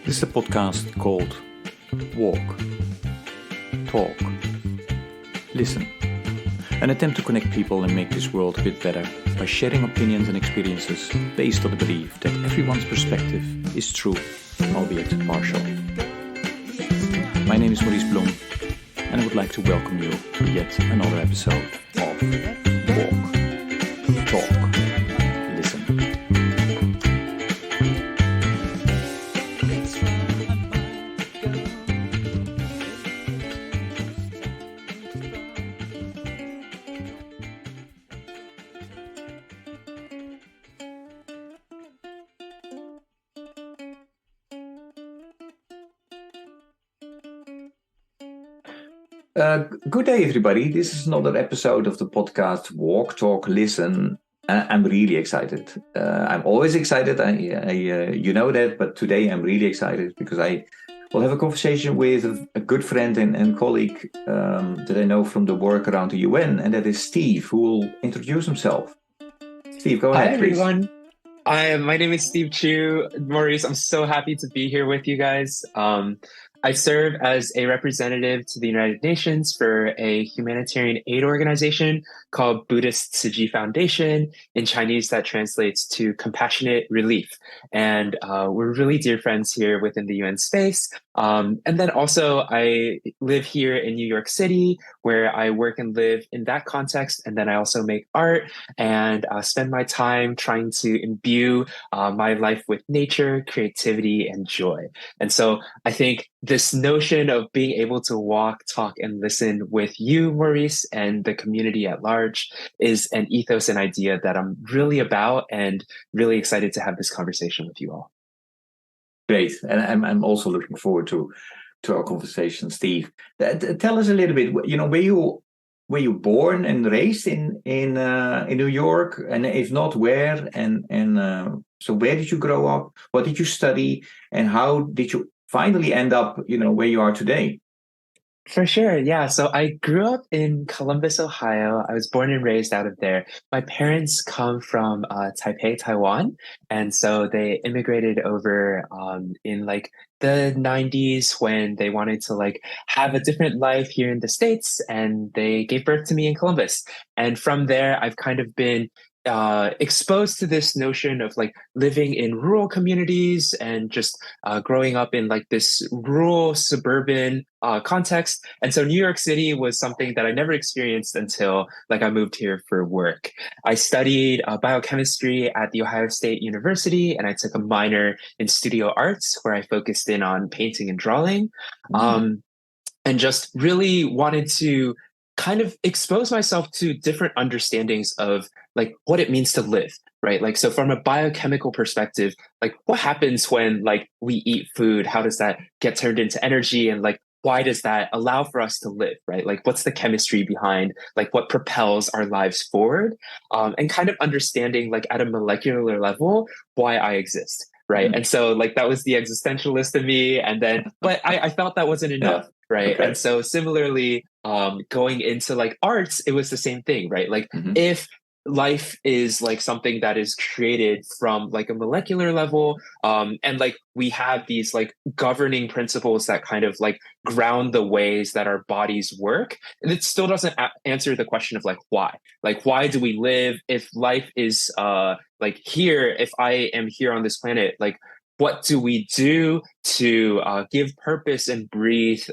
This is a podcast called Walk, Talk, Listen. An attempt to connect people and make this world a bit better by sharing opinions and experiences based on the belief that everyone's perspective is true, albeit partial. My name is Maurice Blom, and I would like to welcome you to yet another episode of Walk, Talk, Listen. Good day, everybody. This is another episode of the podcast Walk, Talk, Listen. I'm really excited. I'm always excited. You know that, but today I'm really excited because I will have a conversation with a good friend and colleague that I know from the work around the UN, and that is Steve, who will introduce himself. Steve, go ahead, Hi, please. everyone. My name is Steve Chiu. Maurice, I'm so happy to be here with you guys. I serve as a representative to the United Nations for a humanitarian aid organization called Buddhist Tzu Chi Foundation. In Chinese, that translates to compassionate relief. And we're really dear friends here within the UN space. And then also, I live here in New York City, where I work and live in that context. And then I also make art and spend my time trying to imbue my life with nature, creativity, and joy. And so I think this notion of being able to walk, talk, and listen with you, Maurice, and the community at large is an ethos and idea that I'm really about and really excited to have this conversation with you all. Great, and I'm also looking forward to our conversation, Steve. Tell us a little bit. Were you born and raised in New York, and if not, where? And so where did you grow up? What did you study, and how did you finally end up, where you are today? For sure. Yeah. So I grew up in Columbus, Ohio. I was born and raised out of there. My parents come from Taipei, Taiwan. And so they immigrated over in like the 90s when they wanted to like have a different life here in the States. And they gave birth to me in Columbus. And from there, I've kind of been exposed to this notion of like living in rural communities and just growing up in like this rural suburban context. And so New York City was something that I never experienced until like I moved here for work. I studied biochemistry at The Ohio State University, and I took a minor in studio arts where I focused in on painting and drawing. And just really wanted to kind of expose myself to different understandings of like what it means to live, right? Like, so from a biochemical perspective, like what happens when like we eat food? How does that get turned into energy? And like, why does that allow for us to live, right? Like, what's the chemistry behind like what propels our lives forward? And kind of understanding like at a molecular level, why I exist. Right. And so like that was the existentialist in me. And then, but I felt that wasn't enough. Yeah. Right. Okay. And so similarly, going into like arts, it was the same thing, right? Like if life is like something that is created from like a molecular level, and like we have these like governing principles that kind of like ground the ways that our bodies work, and it still doesn't answer the question of like why do we live if life is like here, if I am here on this planet, like what do we do to give purpose and breathe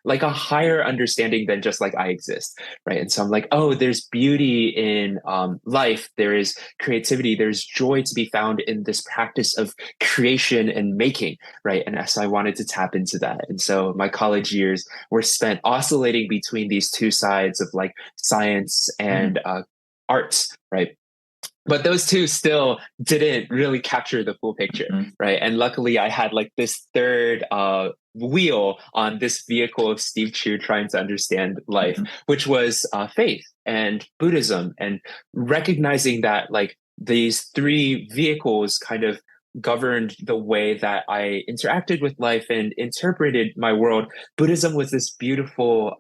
like a higher understanding than just like I exist, right? And so I'm like, oh, there's beauty in life, there is creativity, there's joy to be found in this practice of creation and making, right? And so I wanted to tap into that. And so my college years were spent oscillating between these two sides of like science and arts, right? But those two still didn't really capture the full picture, right? And luckily, I had like this third wheel on this vehicle of Steve Chiu trying to understand life, which was faith and Buddhism, and recognizing that like these three vehicles kind of governed the way that I interacted with life and interpreted my world, Buddhism was this beautiful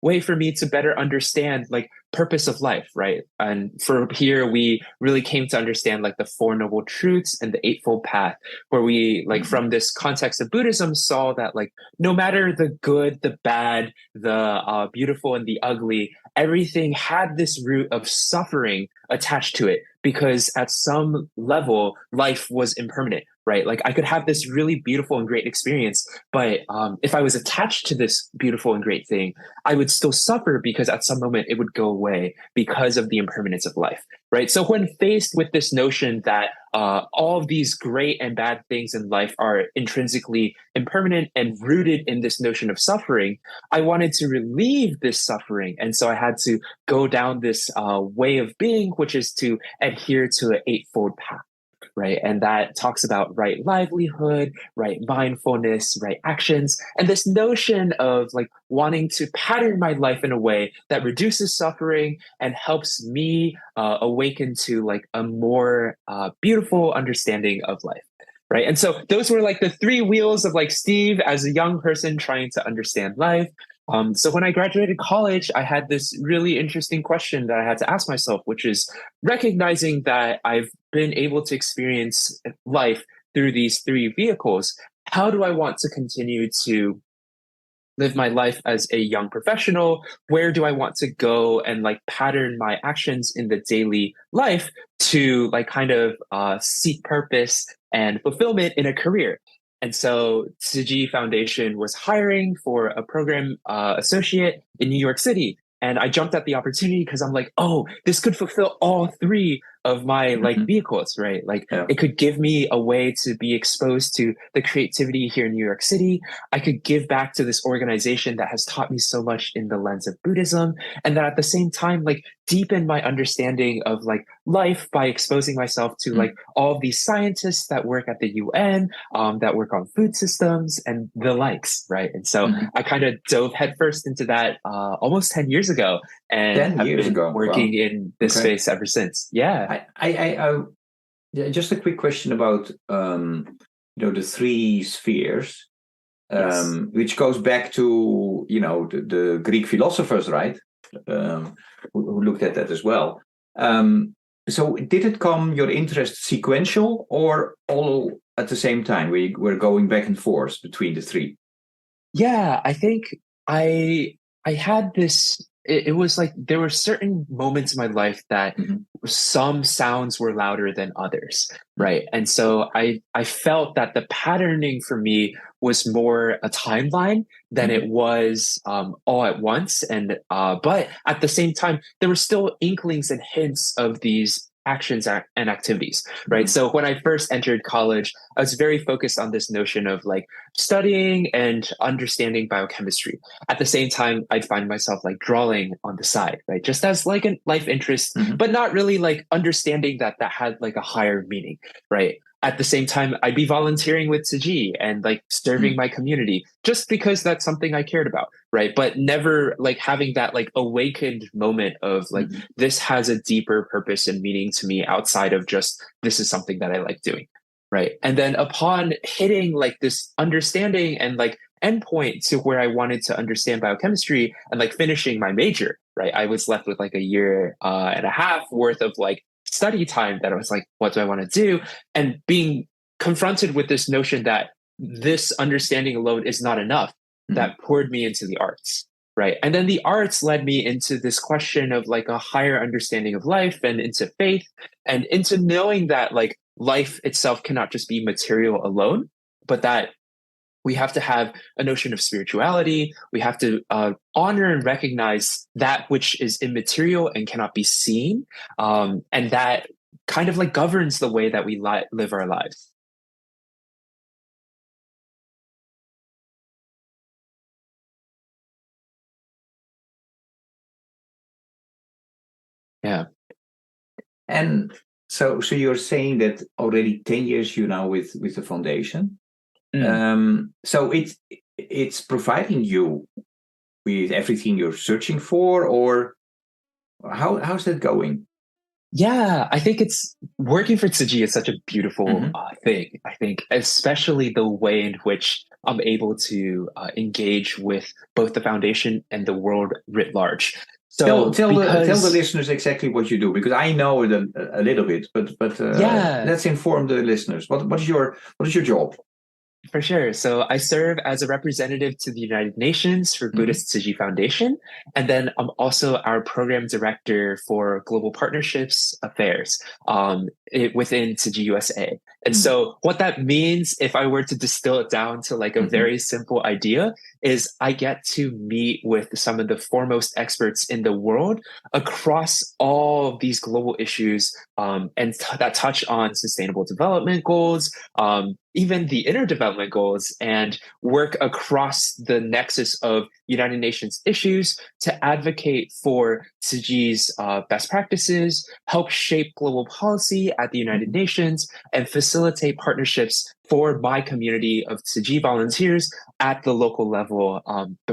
way for me to better understand like purpose of life, right? And for here, we really came to understand like the Four Noble Truths and the Eightfold Path, where we like from this context of Buddhism saw that like no matter the good, the bad, the beautiful, and the ugly, everything had this root of suffering attached to it because at some level life was impermanent, right? Like I could have this really beautiful and great experience, but if I was attached to this beautiful and great thing, I would still suffer because at some moment it would go away because of the impermanence of life, right? So when faced with this notion that all of these great and bad things in life are intrinsically impermanent and rooted in this notion of suffering, I wanted to relieve this suffering. And so I had to go down this way of being, which is to adhere to an eightfold path. Right. And that talks about right livelihood, right mindfulness, right actions, and this notion of like wanting to pattern my life in a way that reduces suffering and helps me awaken to like a more beautiful understanding of life. Right. And so those were like the three wheels of like Steve as a young person trying to understand life. So when I graduated college, I had this really interesting question that I had to ask myself, which is recognizing that I've been able to experience life through these three vehicles. How do I want to continue to live my life as a young professional? Where do I want to go and like pattern my actions in the daily life to like kind of seek purpose and fulfillment in a career? And so Tzu Chi Foundation was hiring for a program associate in New York City. And I jumped at the opportunity because I'm like, oh, this could fulfill all three of my like vehicles, right? Like it could give me a way to be exposed to the creativity here in New York City. I could give back to this organization that has taught me so much in the lens of Buddhism. And that at the same time, like deepen my understanding of like life by exposing myself to like all of these scientists that work at the UN, that work on food systems and the likes, right? And so I kind of dove headfirst into that almost 10 years ago and 10 have years been ago. working in this space ever since. Yeah. Just a quick question about the three spheres, which goes back to the Greek philosophers, right? Who looked at that as well. So did it come your interest sequential or all at the same time? We were going back and forth between the three. Yeah, I think I had this. It was like there were certain moments in my life that some sounds were louder than others, right? And so I felt that the patterning for me was more a timeline than it was all at once. And but at the same time, there were still inklings and hints of these actions and activities, right? So when I first entered college, I was very focused on this notion of like studying and understanding biochemistry. At the same time, I'd find myself like drawing on the side, right? Just as like a life interest, but not really like understanding that that had like a higher meaning, right? At the same time, I'd be volunteering with Tzu Chi and like serving my community just because that's something I cared about, right? But never like having that like awakened moment of like, this has a deeper purpose and meaning to me outside of just this is something that I like doing, right? And then upon hitting like this understanding and like endpoint to where I wanted to understand biochemistry and like finishing my major, right? I was left with like a year and a half worth of like study time that I was like, what do I want to do? And being confronted with this notion that this understanding alone is not enough, that poured me into the arts, right? And then the arts led me into this question of like a higher understanding of life and into faith and into knowing that like life itself cannot just be material alone, but that we have to have a notion of spirituality. We have to honor and recognize that which is immaterial and cannot be seen. And that kind of like governs the way that we live our lives. Yeah. And so you're saying that already 10 years you're now with the foundation. So it's providing you with everything you're searching for, or how's that going? Yeah, I think it's working for Tzu Chi is such a beautiful Hmm. thing. I think, especially the way in which I'm able to engage with both the foundation and the world writ large. So, Tell the because, listeners exactly what you do, because I know it a little bit, but yeah, let's inform the listeners. What is your job? for sure. So I serve as a representative to the United Nations for Hmm. Buddhist Tzu Chi Foundation. And then I'm also our program director for Global Partnerships Affairs within Tzu Chi USA. And Hmm. so what that means, if I were to distill it down to like a Hmm. very simple idea, is I get to meet with some of the foremost experts in the world across all of these global issues that touch on sustainable development goals, even the inner development goals, and work across the nexus of United Nations issues to advocate for Tzu Chi's best practices, help shape global policy at the United Hmm. Nations, and facilitate partnerships for my community of Tzu Chi volunteers at the local level,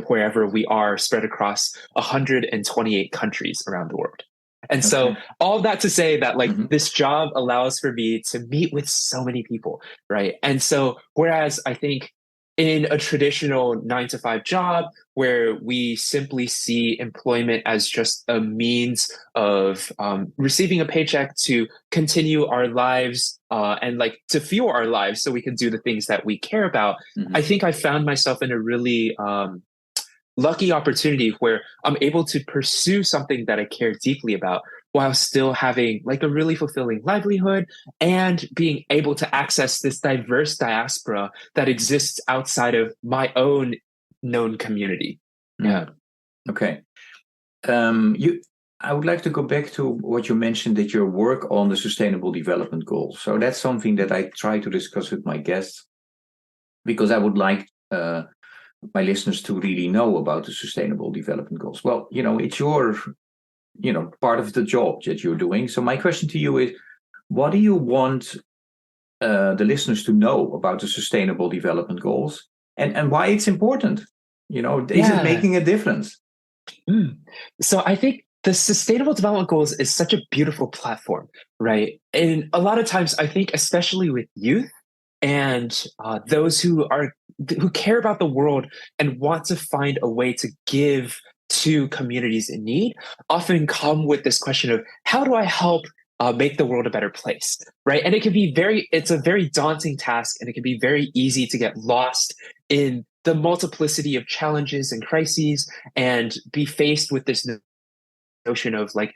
wherever we are spread across 128 countries around the world. And so Okay. all that to say that like Hmm. this job allows for me to meet with so many people, right? And so whereas I think in a traditional 9 to 5 job where we simply see employment as just a means of receiving a paycheck to continue our lives and like to fuel our lives so we can do the things that we care about, I Hmm. think I found myself in a really lucky opportunity where I'm able to pursue something that I care deeply about while still having like a really fulfilling livelihood and being able to access this diverse diaspora that exists outside of my own known community. Yeah. Okay. You. I would like to go back to what you mentioned, that your work on the Sustainable Development Goals. So that's something that I try to discuss with my guests, because I would like my listeners to really know about the Sustainable Development Goals. Well, it's your part of the job that you're doing. So my question to you is, what do you want the listeners to know about the Sustainable Development Goals, and why it's important? Is it Yeah. making a difference? Mm. So I think the Sustainable Development Goals is such a beautiful platform, right? And a lot of times, I think, especially with youth and those who care about the world and want to find a way to give to communities in need, often come with this question of how do I help make the world a better place, right? And it's a very daunting task, and it can be very easy to get lost in the multiplicity of challenges and crises and be faced with this notion of like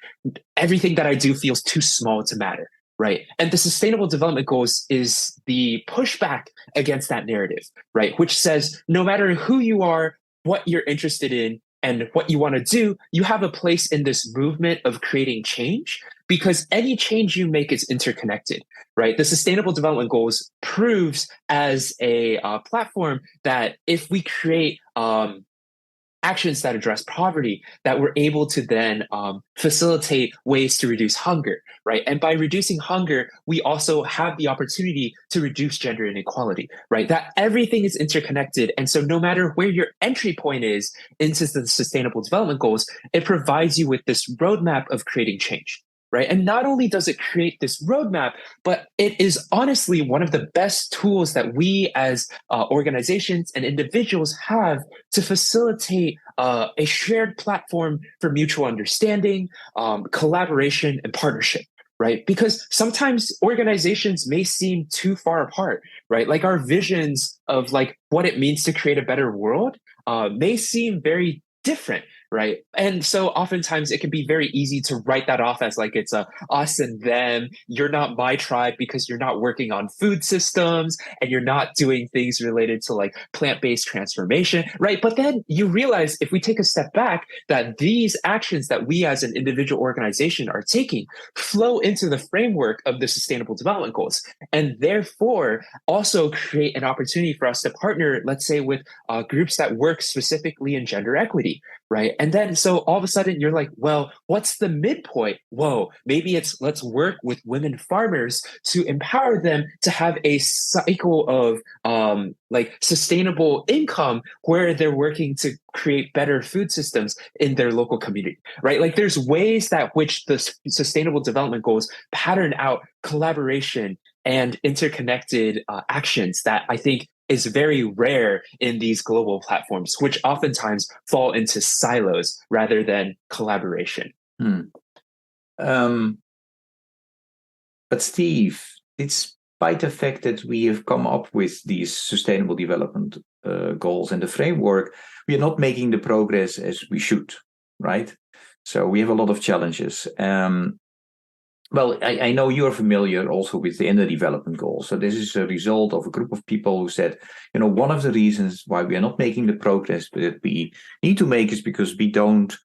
everything that I do feels too small to matter. Right. And the sustainable development goals is the pushback against that narrative, right? Which says no matter who you are, what you're interested in, and what you want to do, you have a place in this movement of creating change because any change you make is interconnected, right? The sustainable development goals proves as a platform that if we create actions that address poverty, that we're able to then facilitate ways to reduce hunger, right? And by reducing hunger, we also have the opportunity to reduce gender inequality, right? That everything is interconnected. And so no matter where your entry point is into the sustainable development goals, it provides you with this roadmap of creating change. Right. And not only does it create this roadmap, but it is honestly one of the best tools that we as organizations and individuals have to facilitate a shared platform for mutual understanding, collaboration, and partnership. Right. Because sometimes organizations may seem too far apart, right? Like our visions of like what it means to create a better world may seem very different, right? And so oftentimes it can be very easy to write that off as like it's a us and them. You're not my tribe because you're not working on food systems and you're not doing things related to like plant-based transformation, right? But then you realize if we take a step back that these actions that we as an individual organization are taking flow into the framework of the sustainable development goals and therefore also create an opportunity for us to partner, let's say with groups that work specifically in gender equity, right? And then so all of a sudden you're like, well, what's the midpoint? Whoa, maybe it's let's work with women farmers to empower them to have a cycle of like sustainable income where they're working to create better food systems in their local community, right? Like there's ways that which the sustainable development goals pattern out collaboration and interconnected actions that I think is very rare in these global platforms, which oftentimes fall into silos rather than collaboration. But Steve, despite the fact that we have come up with these sustainable development goals and the framework, we are not making the progress as we should, right? So we have a lot of challenges. Well, I know you're familiar also with the inner development goals. So this is a result of a group of people who said, one of the reasons why we are not making the progress that we need to make is because we don't,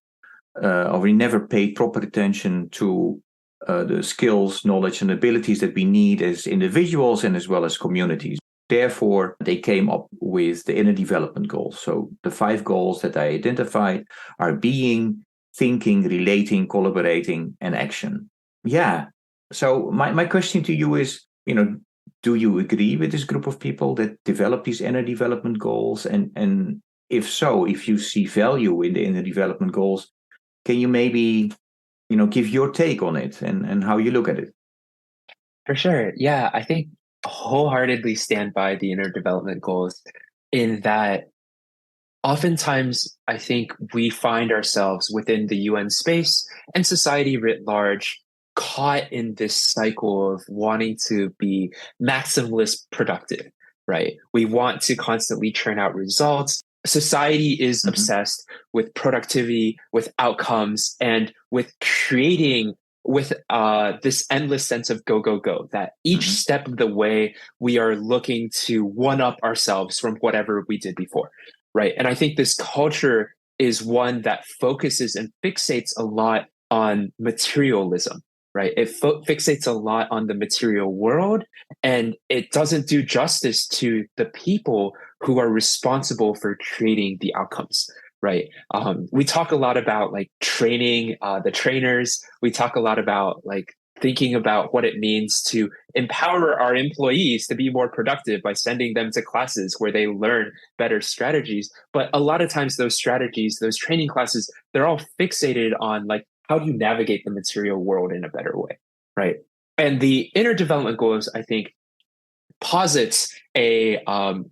or we never paid proper attention to the skills, knowledge, and abilities that we need as individuals and as well as communities. Therefore, they came up with the inner development goals. So the 5 goals that I identified are being, thinking, relating, collaborating, and action. Yeah. So my question to you is, do you agree with this group of people that develop these inner development goals? And if so, if you see value in the inner development goals, can you maybe, give your take on it and how you look at it? For sure. Yeah, I think wholeheartedly stand by the inner development goals in that oftentimes I think we find ourselves within the UN space and society writ large caught in this cycle of wanting to be maximalist productive, right? We want to constantly churn out results. Society is obsessed with productivity, with outcomes, and with creating with this endless sense of go, go, go, that each step of the way we are looking to one up ourselves from whatever we did before, right? And I think this culture is one that focuses and fixates a lot on materialism, right? It fixates a lot on the material world, and it doesn't do justice to the people who are responsible for creating the outcomes, right? We talk a lot about like training the trainers. We talk a lot about like thinking about what it means to empower our employees to be more productive by sending them to classes where they learn better strategies. But a lot of times those strategies, those training classes, they're all fixated on like, how do you navigate the material world in a better way, right? And the inner development goals, I think, posits a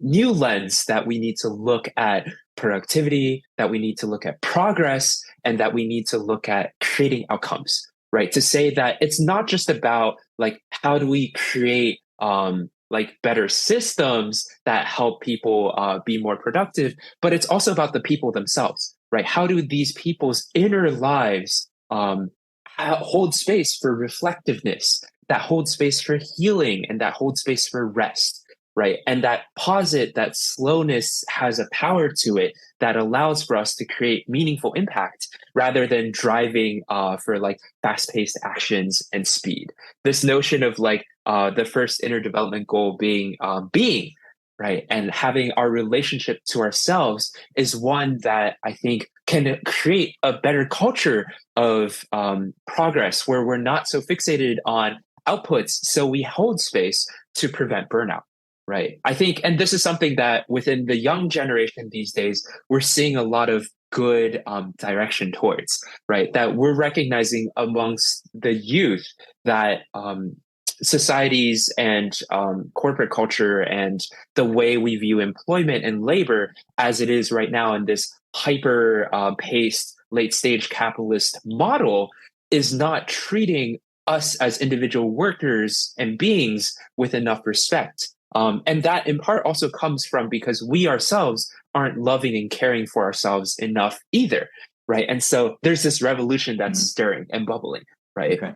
new lens that we need to look at productivity, that we need to look at progress, and that we need to look at creating outcomes, right? To say that it's not just about like how do we create like better systems that help people be more productive, but it's also about the people themselves, right? How do these people's inner lives hold space for reflectiveness, that hold space for healing, and that hold space for rest, right? And that posit, that slowness has a power to it that allows for us to create meaningful impact rather than driving for like fast-paced actions and speed. This notion of like the first inner development goal being being, right? And having our relationship to ourselves is one that I think can create a better culture of progress where we're not so fixated on outputs. So we hold space to prevent burnout, right? I think, and this is something that within the young generation these days, we're seeing a lot of good direction towards, right? That we're recognizing amongst the youth that societies and corporate culture and the way we view employment and labor as it is right now in this hyper paced late stage capitalist model is not treating us as individual workers and beings with enough respect. And that in part also comes from because we ourselves aren't loving and caring for ourselves enough either, right? And so there's this revolution that's stirring and bubbling, right? Okay.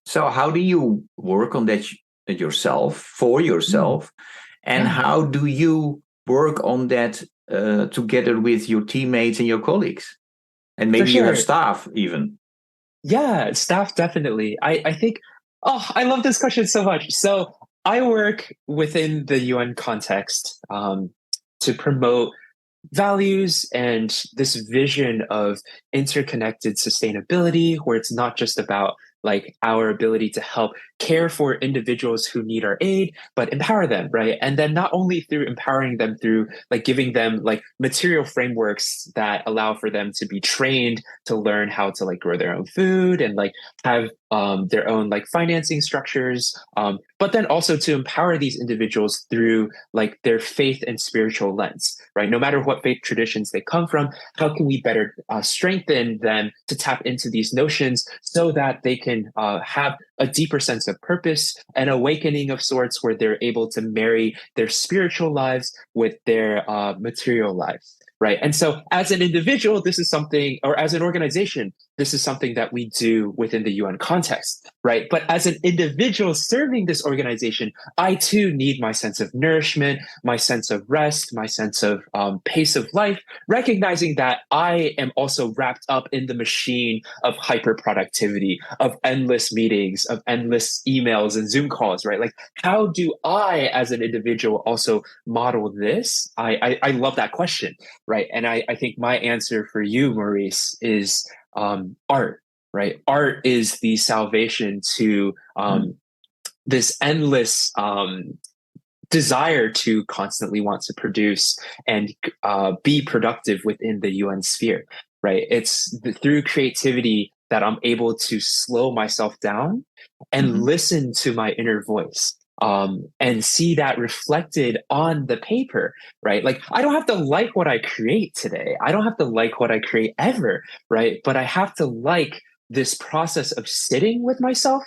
So how do you work on that yourself, for yourself? And how do you work on that together with your teammates and your colleagues? And maybe you have staff even. Yeah, staff definitely. I think Oh, I love this question so much. So I work within the UN context to promote values and this vision of interconnected sustainability, where it's not just about like our ability to help care for individuals who need our aid, but empower them, right? And then not only through empowering them through like giving them like material frameworks that allow for them to be trained to learn how to like grow their own food and like have their own like financing structures, but then also to empower these individuals through like their faith and spiritual lens, right? No matter what faith traditions they come from, how can we better strengthen them to tap into these notions so that they can have a deeper sense of purpose, an awakening of sorts where they're able to marry their spiritual lives with their material lives. Right. And so as an individual, this is something, or as an organization, this is something that we do within the UN context. Right. But as an individual serving this organization, I too need my sense of nourishment, my sense of rest, my sense of pace of life, recognizing that I am also wrapped up in the machine of hyper productivity, of endless meetings, of endless emails and Zoom calls, right? Like, how do I, as an individual, also model this? I love that question, right? And I think my answer for you, Maurice, is art, right? Art is the salvation to this endless desire to constantly want to produce and be productive within the UN sphere, right? It's through creativity that I'm able to slow myself down and listen to my inner voice. And see that reflected on the paper, right? Like, I don't have to like what I create today. I don't have to like what I create ever, right? But I have to like this process of sitting with myself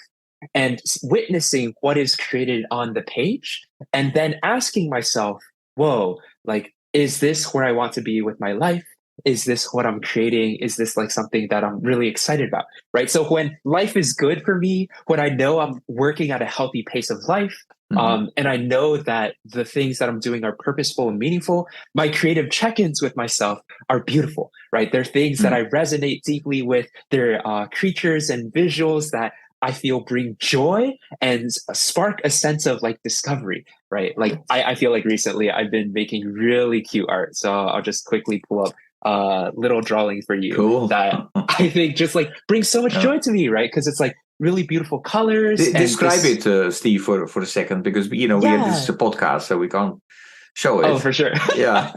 and witnessing what is created on the page, and then asking myself, whoa, like, is this where I want to be with my life? Is this what I'm creating? Is this like something that I'm really excited about? Right. So when life is good for me, when I know I'm working at a healthy pace of life, and I know that the things that I'm doing are purposeful and meaningful, my creative check-ins with myself are beautiful, right? They're things that I resonate deeply with. They're creatures and visuals that I feel bring joy and spark a sense of like discovery, right? Like I feel like recently I've been making really cute art. So I'll just quickly pull up a little drawing for you that I think just like brings so much joy to me, right? Because it's like really beautiful colors. Describe it, Steve, for a second, because this is a podcast, so we can't show it. Oh, for sure. Yeah.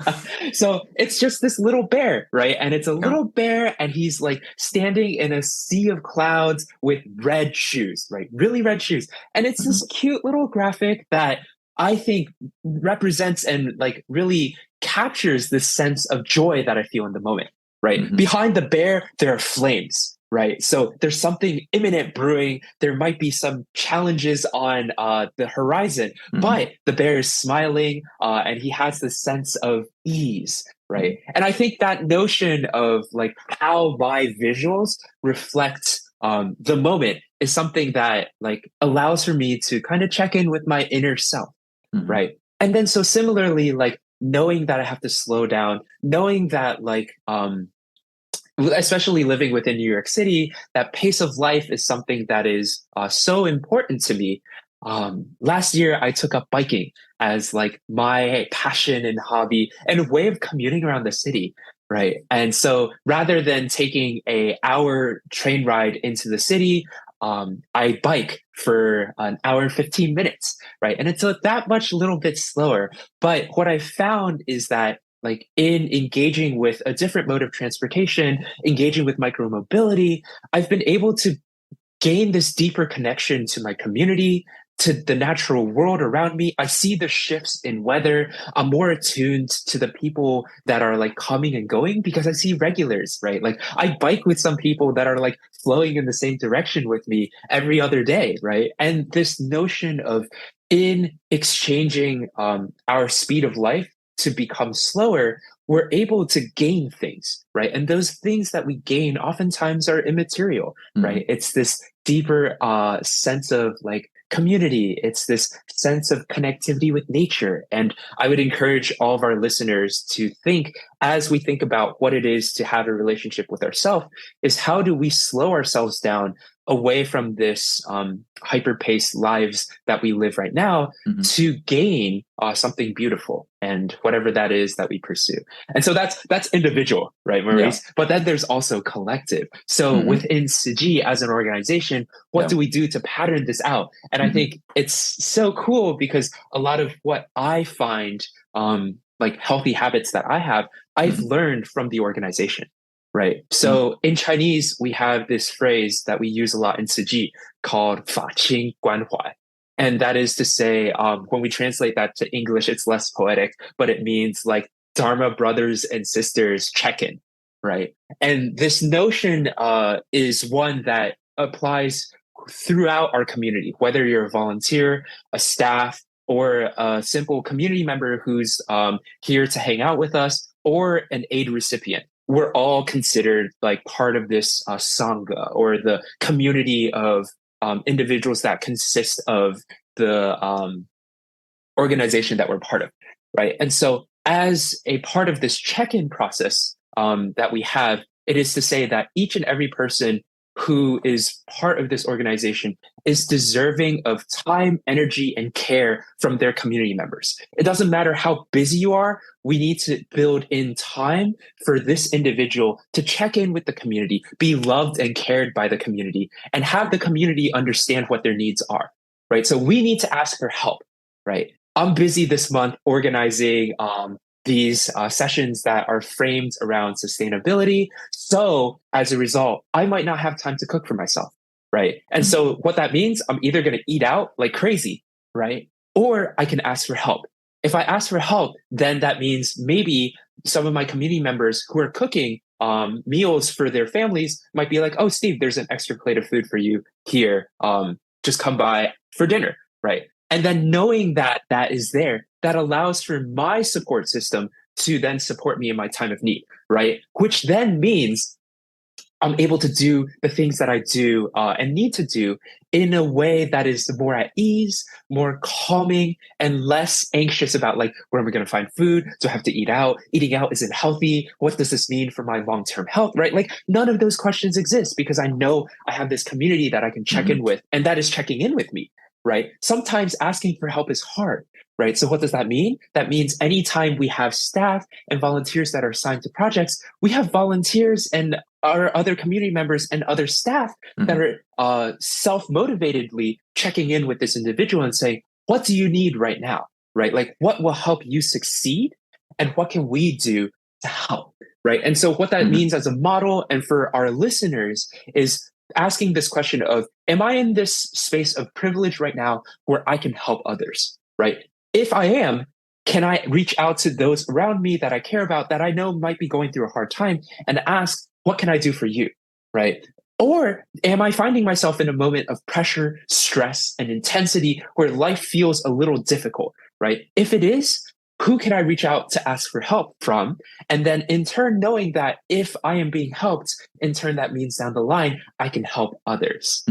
So it's just this little bear, right? And it's a little bear, and he's like standing in a sea of clouds with red shoes, right? Really red shoes. And it's this cute little graphic that I think represents and like really captures this sense of joy that I feel in the moment, right? Behind the bear, there are flames, right? So there's something imminent brewing. There might be some challenges on the horizon, but the bear is smiling and he has this sense of ease, right? And I think that notion of like how my visuals reflect the moment is something that like allows for me to kind of check in with my inner self, right? And then so similarly, like knowing that I have to slow down, knowing that like especially living within New York City, that pace of life is something that is so important to me. Last year, I took up biking as like my passion and hobby and a way of commuting around the city, right? And so rather than taking a hour train ride into the city, I bike for an hour and 15 minutes, right? And it's that much little bit slower. But what I found is that like in engaging with a different mode of transportation, engaging with micromobility, I've been able to gain this deeper connection to my community, to the natural world around me. I see the shifts in weather. I'm more attuned to the people that are like coming and going because I see regulars, right? Like I bike with some people that are like flowing in the same direction with me every other day, right? And this notion of in exchanging our speed of life to become slower, we're able to gain things, right? And those things that we gain oftentimes are immaterial, right? It's this deeper sense of like community. It's this sense of connectivity with nature. And I would encourage all of our listeners to think as we think about what it is to have a relationship with ourselves, is how do we slow ourselves down away from this hyper-paced lives that we live right now to gain something beautiful and whatever that is that we pursue. And so that's individual, right, Maurice? Yeah. But then there's also collective. So within Tzu Chi as an organization, what do we do to pattern this out? And I think it's so cool because a lot of what I find like healthy habits that I have, I've learned from the organization. Right. So in Chinese, we have this phrase that we use a lot in Tzu Chi called 法亲关怀. And that is to say, when we translate that to English, it's less poetic, but it means like Dharma brothers and sisters check-in. Right. And this notion is one that applies throughout our community, whether you're a volunteer, a staff, or a simple community member who's here to hang out with us, or an aid recipient. We're all considered like part of this sangha, or the community of individuals that consist of the organization that we're part of, right? And so as a part of this check-in process that we have, it is to say that each and every person who is part of this organization is deserving of time, energy, and care from their community members. It doesn't matter how busy you are, we need to build in time for this individual to check in with the community, be loved and cared by the community, and have the community understand what their needs are, right? So we need to ask for help, right? I'm busy this month organizing these sessions that are framed around sustainability. So as a result, I might not have time to cook for myself, right? And so what that means, I'm either going to eat out like crazy, right? Or I can ask for help. If I ask for help, then that means maybe some of my community members who are cooking meals for their families might be like, oh, Steve, there's an extra plate of food for you here. Just come by for dinner, right? And then knowing that that is there, that allows for my support system to then support me in my time of need, right? Which then means I'm able to do the things that I do and need to do in a way that is more at ease, more calming, and less anxious about like, where am I going to find food? Do I have to eat out? Eating out isn't healthy. What does this mean for my long-term health, right? Like none of those questions exist because I know I have this community that I can check in with, and that is checking in with me, right? Sometimes asking for help is hard, right? So what does that mean? That means anytime we have staff and volunteers that are assigned to projects, we have volunteers and our other community members and other staff that are self-motivatedly checking in with this individual and saying, what do you need right now, right? Like what will help you succeed and what can we do to help, right? And so what that means as a model and for our listeners is asking this question of, am I in this space of privilege right now where I can help others, right? If I am, can I reach out to those around me that I care about that I know might be going through a hard time and ask, what can I do for you, right? Or am I finding myself in a moment of pressure, stress, and intensity where life feels a little difficult, right? If it is, who can I reach out to ask for help from? And then in turn, knowing that if I am being helped, in turn, that means down the line, I can help others.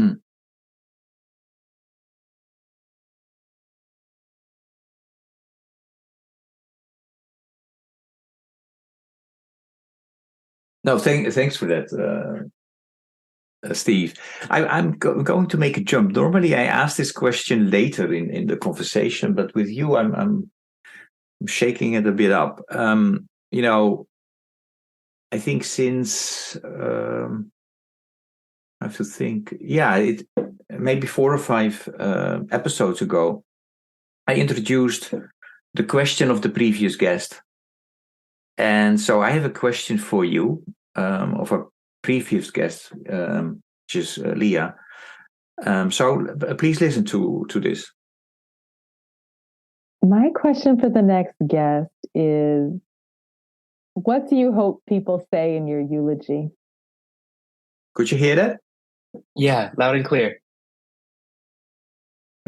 No, thanks for that, Steve. I'm going to make a jump. Normally, I ask this question later in the conversation, but with you, I'm shaking it a bit up. I think since I have to think. Yeah, maybe 4 or 5 episodes ago, I introduced the question of the previous guest. And so I have a question for you of our previous guest, which is Leah. So please listen to this. My question for the next guest is, what do you hope people say in your eulogy? Could you hear that? Yeah, loud and clear.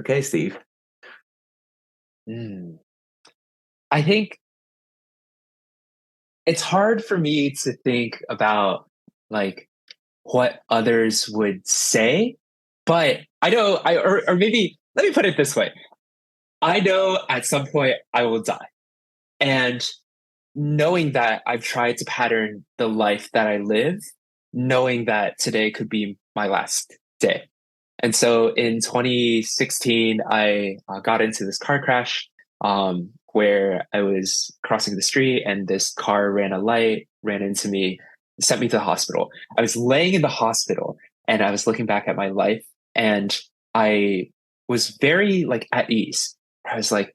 Okay, Steve. I think it's hard for me to think about like what others would say, but I know or maybe let me put it this way. I know at some point I will die. And knowing that I've tried to pattern the life that I live, knowing that today could be my last day. And so in 2016, I got into this car crash where I was crossing the street and this car ran a light, ran into me, sent me to the hospital. I was laying in the hospital and I was looking back at my life and I was very like at ease. I was like,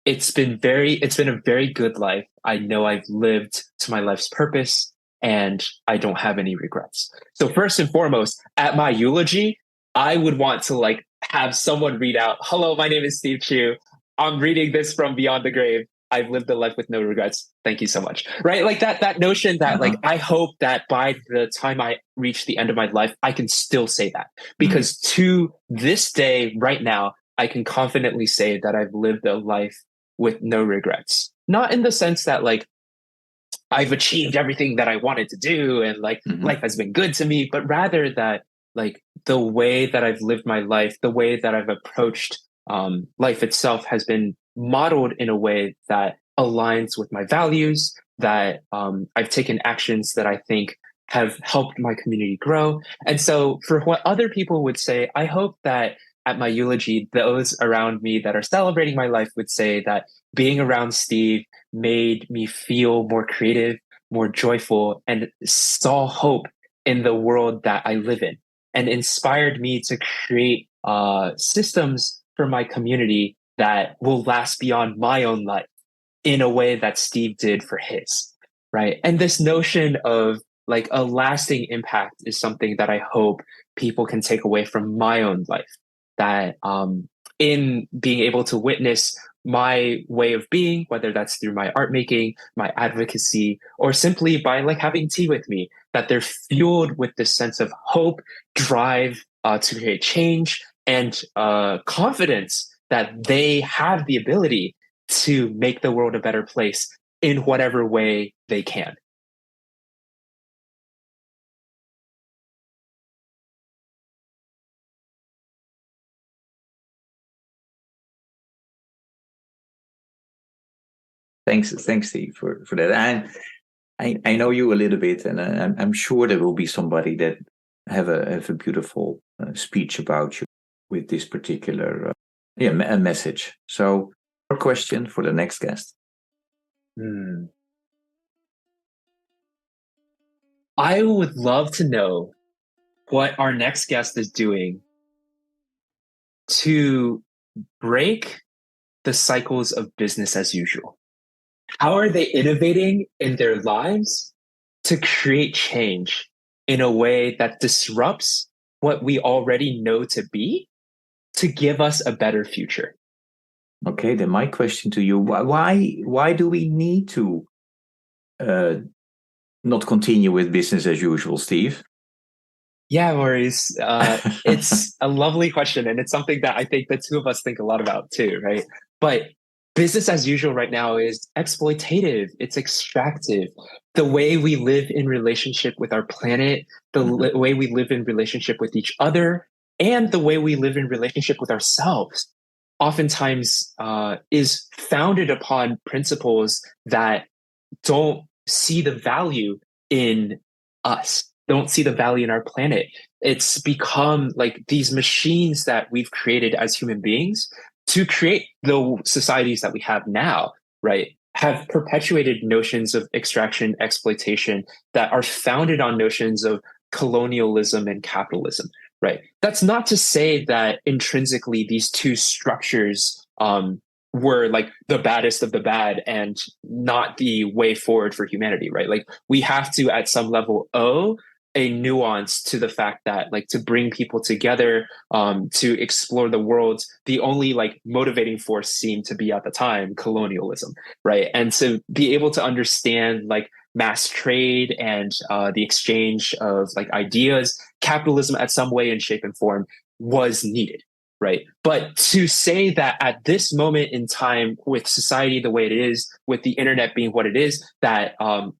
it's been a very good life. I know I've lived to my life's purpose and I don't have any regrets. So first and foremost, at my eulogy, I would want to like have someone read out, "Hello, my name is Steve Chiu. I'm reading this from beyond the grave. I've lived a life with no regrets. Thank you so much." Right? Like that notion that like I hope that by the time I reach the end of my life, I can still say that. Because to this day, right now, I can confidently say that I've lived a life with no regrets. Not in the sense that like I've achieved everything that I wanted to do and like life has been good to me, but rather that like the way that I've lived my life, the way that I've approached life itself has been modeled in a way that aligns with my values, that I've taken actions that I think have helped my community grow. And so for what other people would say, I hope that at my eulogy, those around me that are celebrating my life would say that being around Steve made me feel more creative, more joyful, and saw hope in the world that I live in, and inspired me to create systems for my community that will last beyond my own life in a way that Steve did for his, right? And this notion of like a lasting impact is something that I hope people can take away from my own life. That in being able to witness my way of being, whether that's through my art making, my advocacy, or simply by like having tea with me, that they're fueled with this sense of hope, drive to create change, and confidence that they have the ability to make the world a better place in whatever way they can. Thanks, Steve, for that. And I know you a little bit, and I'm sure there will be somebody that have a beautiful speech about you with this particular a message. So, a question for the next guest. I would love to know what our next guest is doing to break the cycles of business as usual. How are they innovating in their lives to create change in a way that disrupts what we already know to be to give us a better future? Okay, then my question to you: why do we need to not continue with business as usual, Steve? Yeah, Maurice, it's a lovely question, and it's something that I think the two of us think a lot about too, right? But business as usual right now is exploitative, it's extractive. The way we live in relationship with our planet, the way we live in relationship with each other, and the way we live in relationship with ourselves oftentimes is founded upon principles that don't see the value in us, don't see the value in our planet. It's become like these machines that we've created as human beings to create the societies that we have now, right? Have perpetuated notions of extraction, exploitation that are founded on notions of colonialism and capitalism, right? That's not to say that intrinsically these two structures were like the baddest of the bad and not the way forward for humanity, right? Like we have to at some level owe a nuance to the fact that like to bring people together, to explore the world, the only like motivating force seemed to be at the time colonialism, right? And to be able to understand like mass trade and the exchange of like ideas, capitalism at some way and shape and form was needed, right? But to say that at this moment in time, with society the way it is, with the internet being what it is, that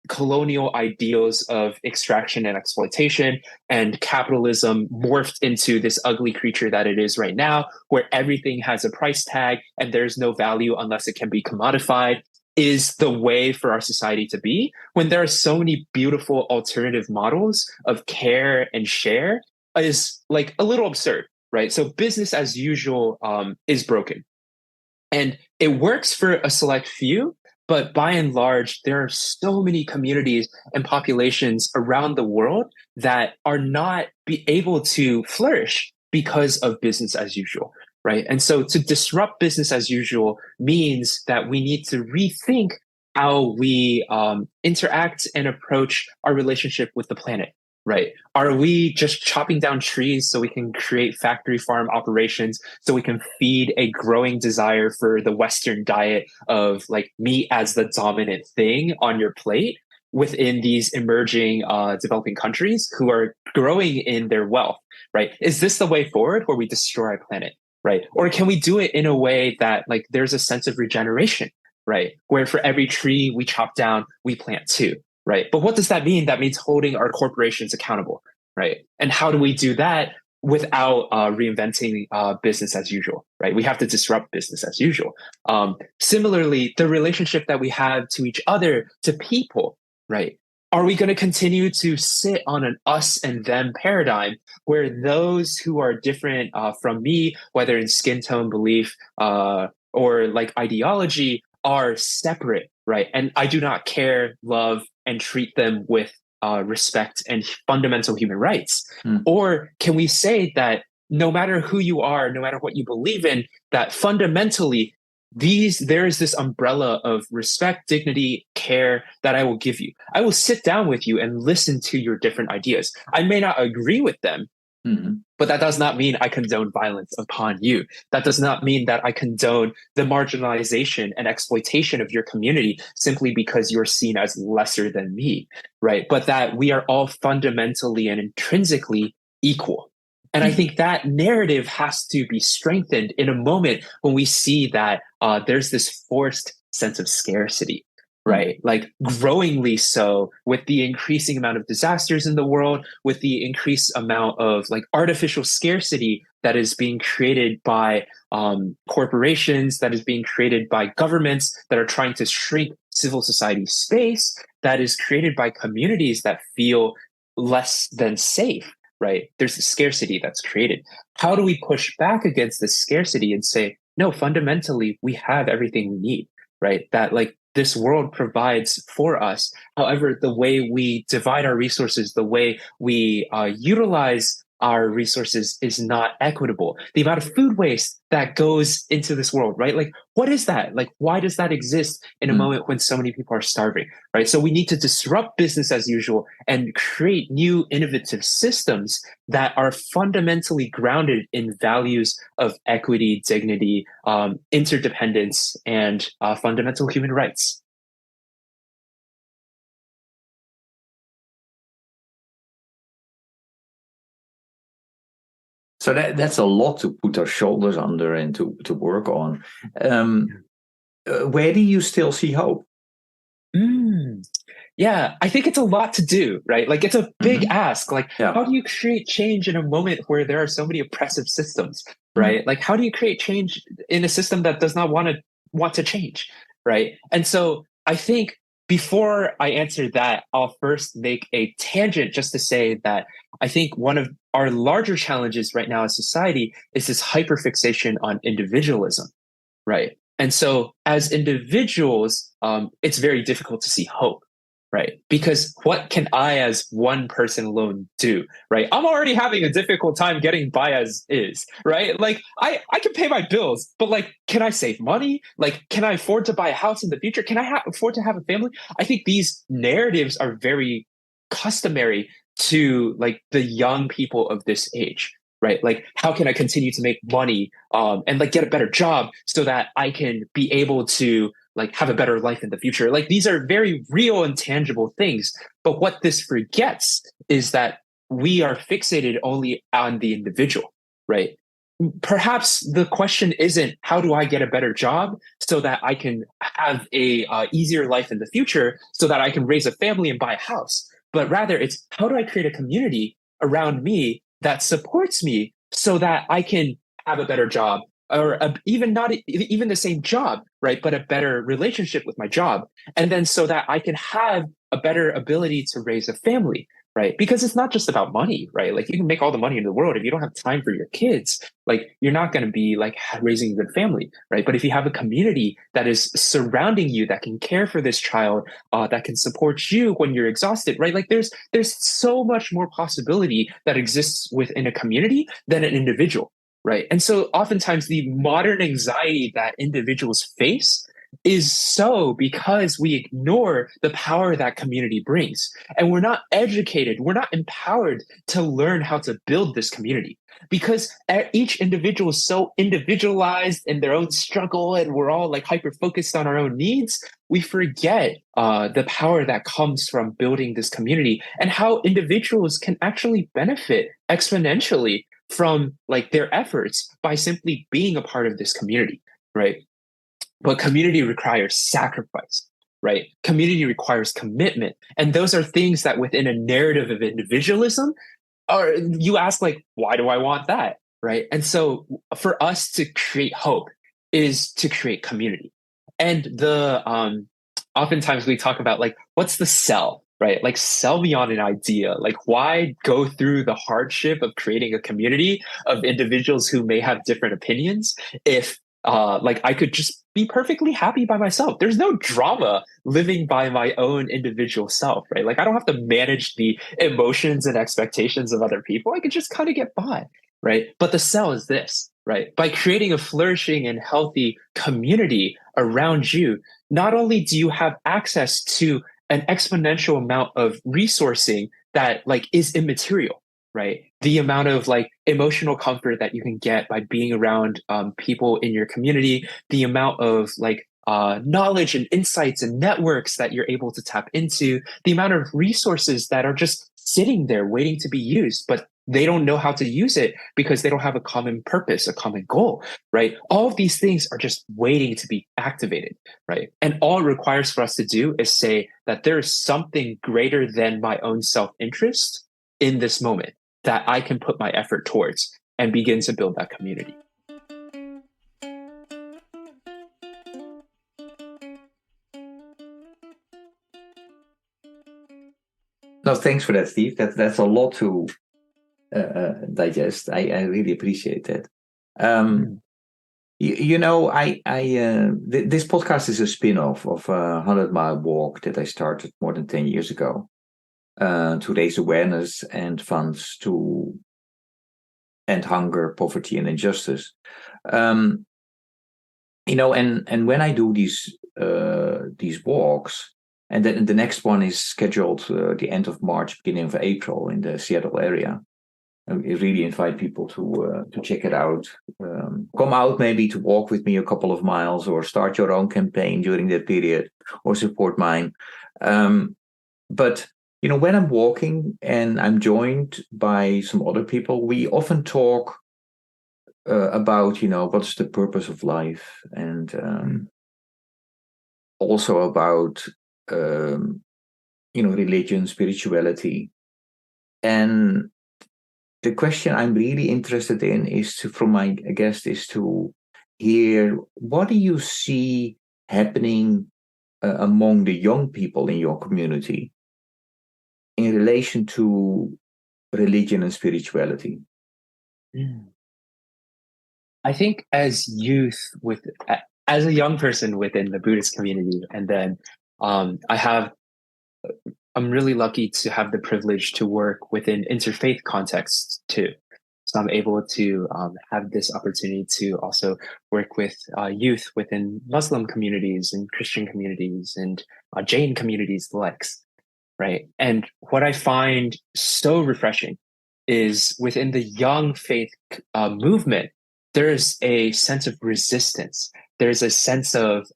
colonial ideals of extraction and exploitation and capitalism morphed into this ugly creature that it is right now, where everything has a price tag and there's no value unless it can be commodified, is the way for our society to be, when there are so many beautiful alternative models of care and share, is like a little absurd, right? So business as usual is broken. And it works for a select few, but by and large, there are so many communities and populations around the world that are not be able to flourish because of business as usual, right? And so to disrupt business as usual means that we need to rethink how we interact and approach our relationship with the planet. Right. Are we just chopping down trees so we can create factory farm operations, so we can feed a growing desire for the Western diet of like meat as the dominant thing on your plate within these emerging developing countries who are growing in their wealth? Right. Is this the way forward where we destroy our planet? Right. Or can we do it in a way that like there's a sense of regeneration? Right. Where for every tree we chop down, we plant two. Right. But what does that mean? That means holding our corporations accountable. Right. And how do we do that without reinventing business as usual? Right. We have to disrupt business as usual. Similarly, the relationship that we have to each other, to people. Right. Are we going to continue to sit on an us and them paradigm where those who are different from me, whether in skin tone, belief, or like ideology, are separate, right? And I do not care, love, and treat them with respect and fundamental human rights? Or can we say that no matter who you are, no matter what you believe in, that fundamentally there is this umbrella of respect, dignity, care that I will give you. I will sit down with you and listen to your different ideas. I may not agree with them, but that does not mean I condone violence upon you. That does not mean that I condone the marginalization and exploitation of your community simply because you're seen as lesser than me, right? But that we are all fundamentally and intrinsically equal. And I think that narrative has to be strengthened in a moment when we see that there's this forced sense of scarcity, right? Like growingly so, with the increasing amount of disasters in the world, with the increased amount of like artificial scarcity that is being created by corporations, that is being created by governments that are trying to shrink civil society space, that is created by communities that feel less than safe, right? There's a scarcity that's created. How do we push back against this scarcity and say, no, fundamentally, we have everything we need, right? That like this world provides for us. However, the way we divide our resources, the way we utilize our resources is not equitable. The amount of food waste that goes into this world, right? Like, what is that? Like, why does that exist in a moment when so many people are starving, right? So we need to disrupt business as usual and create new innovative systems that are fundamentally grounded in values of equity, dignity, interdependence, and fundamental human rights. So that's a lot to put our shoulders under and to work on. Where do you still see hope? Yeah, I think it's a lot to do, right? Like it's a big ask. Like, how do you create change in a moment where there are so many oppressive systems, right? Like, how do you create change in a system that does not want to change, right? And so I think before I answer that, I'll first make a tangent just to say that I think one of our larger challenges right now as society is this hyperfixation on individualism, right? And so as individuals, it's very difficult to see hope, right? Because what can I as one person alone do, right? I'm already having a difficult time getting by as is, right? Like I can pay my bills, but like, can I save money? Like, can I afford to buy a house in the future? Can I afford to have a family? I think these narratives are very customary to like the young people of this age, right? Like, how can I continue to make money and like get a better job so that I can be able to like have a better life in the future? Like, these are very real and tangible things. But what this forgets is that we are fixated only on the individual, right? Perhaps the question isn't how do I get a better job so that I can have a easier life in the future, so that I can raise a family and buy a house, but rather it's how do I create a community around me that supports me so that I can have a better job, or even not even the same job, right? But a better relationship with my job. And then so that I can have a better ability to raise a family, right? Because it's not just about money, right? Like you can make all the money in the world. If you don't have time for your kids, like you're not going to be like raising a good family, right? But if you have a community that is surrounding you, that can care for this child, that can support you when you're exhausted, right? Like there's so much more possibility that exists within a community than an individual, right? And so oftentimes the modern anxiety that individuals face is so because we ignore the power that community brings. And we're not educated, we're not empowered to learn how to build this community because each individual is so individualized in their own struggle and we're all like hyper focused on our own needs. We forget the power that comes from building this community and how individuals can actually benefit exponentially from like their efforts by simply being a part of this community, right? But community requires sacrifice, right? Community requires commitment. And those are things that within a narrative of individualism, or you ask like, why do I want that? Right. And so for us to create hope is to create community. And the oftentimes we talk about like, what's the sell? Right? Like sell me on an idea. Like why go through the hardship of creating a community of individuals who may have different opinions if like I could just be perfectly happy by myself. There's no drama living by my own individual self, right? Like I don't have to manage the emotions and expectations of other people. I could just kind of get by, right? But the sell is this, right? By creating a flourishing and healthy community around you, not only do you have access to an exponential amount of resourcing that like is immaterial, right? The amount of like emotional comfort that you can get by being around people in your community, the amount of like knowledge and insights and networks that you're able to tap into, the amount of resources that are just sitting there waiting to be used, but they don't know how to use it because they don't have a common purpose, a common goal, right? All of these things are just waiting to be activated, right? And all it requires for us to do is say that there is something greater than my own self-interest in this moment that I can put my effort towards and begin to build that community. No, thanks for that, Steve. That's a lot to digest. I really appreciate that. This podcast is a spin-off of a 100-mile walk that I started more than 10 years ago to raise awareness and funds to end hunger, poverty, and injustice. And when I do these walks, and then the next one is scheduled the end of March, beginning of April in the Seattle area. I really invite people to check it out. Come out maybe to walk with me a couple of miles or start your own campaign during that period or support mine. But, when I'm walking and I'm joined by some other people, we often talk about, what's the purpose of life and also about, religion, spirituality. And the question I'm really interested in is from my guest is to hear, what do you see happening among the young people in your community in relation to religion and spirituality? I think as a young person within the Buddhist community, and then I'm really lucky to have the privilege to work within interfaith contexts too. So I'm able to have this opportunity to also work with youth within Muslim communities and Christian communities and Jain communities, the likes, right? And what I find so refreshing is within the young faith movement, there's a sense of resistance. There's a sense of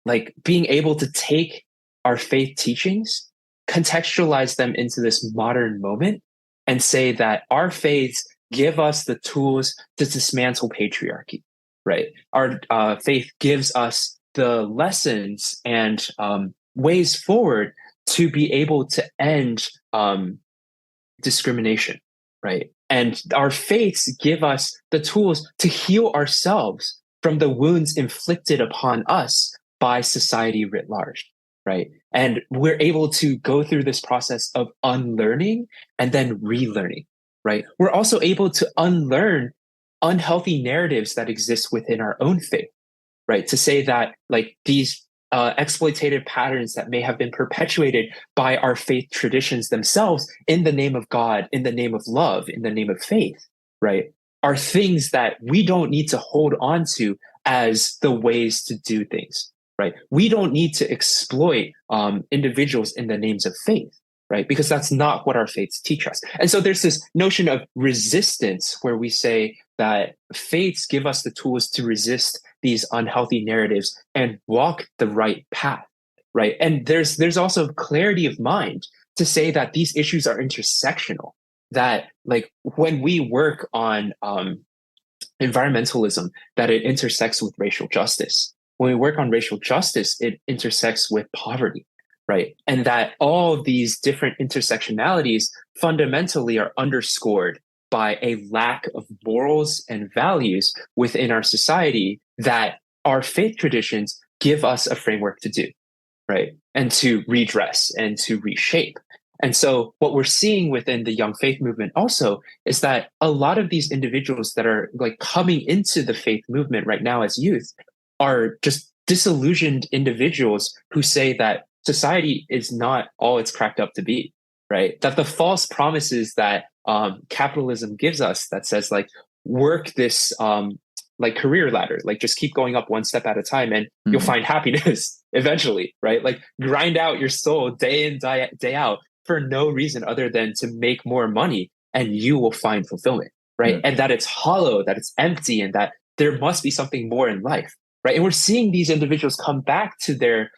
like being able to take our faith teachings, contextualize them into this modern moment, and say that our faiths give us the tools to dismantle patriarchy, right? Our faith gives us the lessons and ways forward to be able to end discrimination, right? And our faiths give us the tools to heal ourselves from the wounds inflicted upon us by society writ large, right? And we're able to go through this process of unlearning and then relearning, right? We're also able to unlearn unhealthy narratives that exist within our own faith, right? To say that like these exploitative patterns that may have been perpetuated by our faith traditions themselves in the name of God, in the name of love, in the name of faith, right, are things that we don't need to hold on to as the ways to do things, right? We don't need to exploit individuals in the names of faith, right? Because that's not what our faiths teach us. And so there's this notion of resistance where we say that faiths give us the tools to resist these unhealthy narratives and walk the right path, right? And there's also clarity of mind to say that these issues are intersectional, that like when we work on environmentalism, that it intersects with racial justice. When we work on racial justice, it intersects with poverty, right? And that all of these different intersectionalities fundamentally are underscored by a lack of morals and values within our society that our faith traditions give us a framework to do, right? And to redress and to reshape. And so what we're seeing within the young faith movement also is that a lot of these individuals that are like coming into the faith movement right now as youth are just disillusioned individuals who say that society is not all it's cracked up to be, right? That the false promises that capitalism gives us that says like work this like career ladder, like just keep going up one step at a time and you'll find happiness eventually, right? Like grind out your soul day in, day out for no reason other than to make more money and you will find fulfillment, right? And that it's hollow, that it's empty, and that there must be something more in life, right? And we're seeing these individuals come back to their,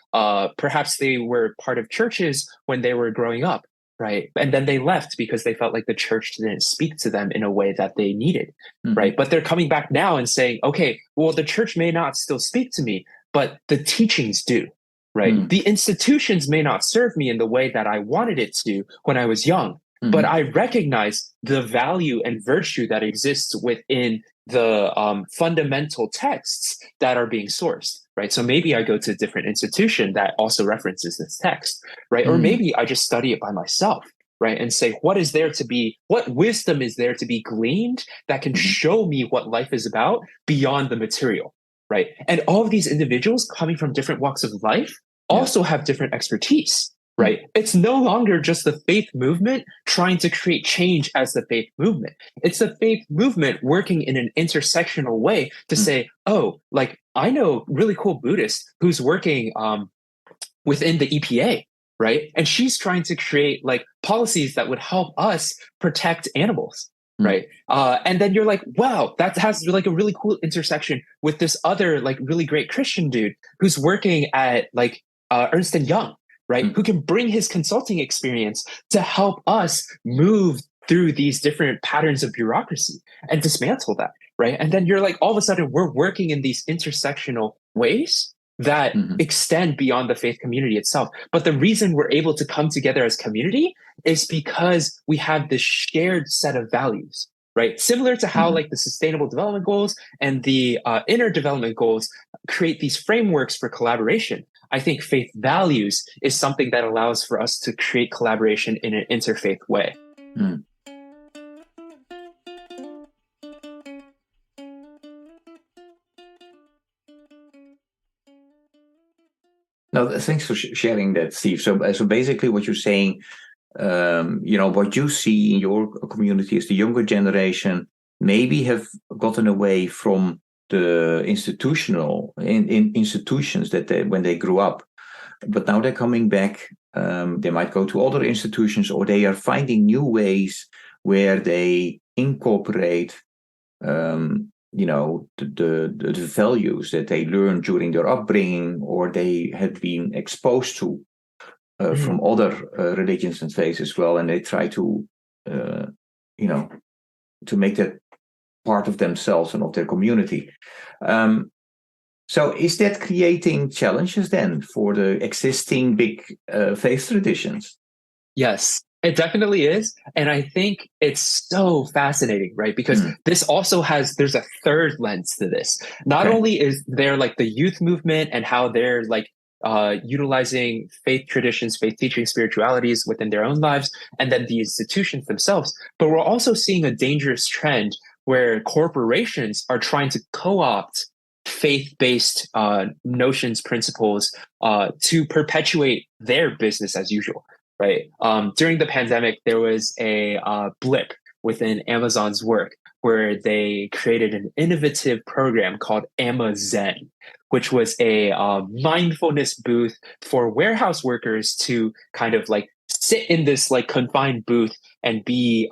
perhaps they were part of churches when they were growing up, right? And then they left because they felt like the church didn't speak to them in a way that they needed, right? But they're coming back now and saying, okay, well, the church may not still speak to me, but the teachings do, right? The institutions may not serve me in the way that I wanted it to when I was young, but I recognize the value and virtue that exists within the fundamental texts that are being sourced, right? So maybe I go to a different institution that also references this text, right? Or maybe I just study it by myself, right? And say, what wisdom is there to be gleaned that can show me what life is about beyond the material, right? And all of these individuals coming from different walks of life also have different expertise, right? It's no longer just the faith movement trying to create change as the faith movement. It's the faith movement working in an intersectional way to say, oh, like I know really cool Buddhist who's working within the EPA, right? And she's trying to create like policies that would help us protect animals, right? And then you're like, wow, that has like a really cool intersection with this other like really great Christian dude who's working at like Ernst & Young, right? Who can bring his consulting experience to help us move through these different patterns of bureaucracy and dismantle that, right? And then you're like, all of a sudden we're working in these intersectional ways that extend beyond the faith community itself. But the reason we're able to come together as community is because we have this shared set of values, right? Similar to how like the sustainable development goals and the inner development goals create these frameworks for collaboration. I think faith values is something that allows for us to create collaboration in an interfaith way. No, thanks for sharing that, Steve. So basically what you're saying, what you see in your community is the younger generation maybe have gotten away from the institutions that when they grew up, but now they're coming back. They might go to other institutions, or they are finding new ways where they incorporate, the values that they learned during their upbringing, or they had been exposed to from other religions and faiths as well, and they try to, to make that part of themselves and of their community. So is that creating challenges then for the existing big faith traditions? Yes, It definitely is. And I think it's so fascinating, right? Because this also there's a third lens to this. Not only is there like the youth movement and how they're like utilizing faith traditions, faith teaching, spiritualities within their own lives, and then the institutions themselves, but we're also seeing a dangerous trend where corporations are trying to co-opt faith-based notions, principles to perpetuate their business as usual. Right. During the pandemic, there was a blip within Amazon's work where they created an innovative program called Amazen, which was a mindfulness booth for warehouse workers to kind of like sit in this like confined booth and be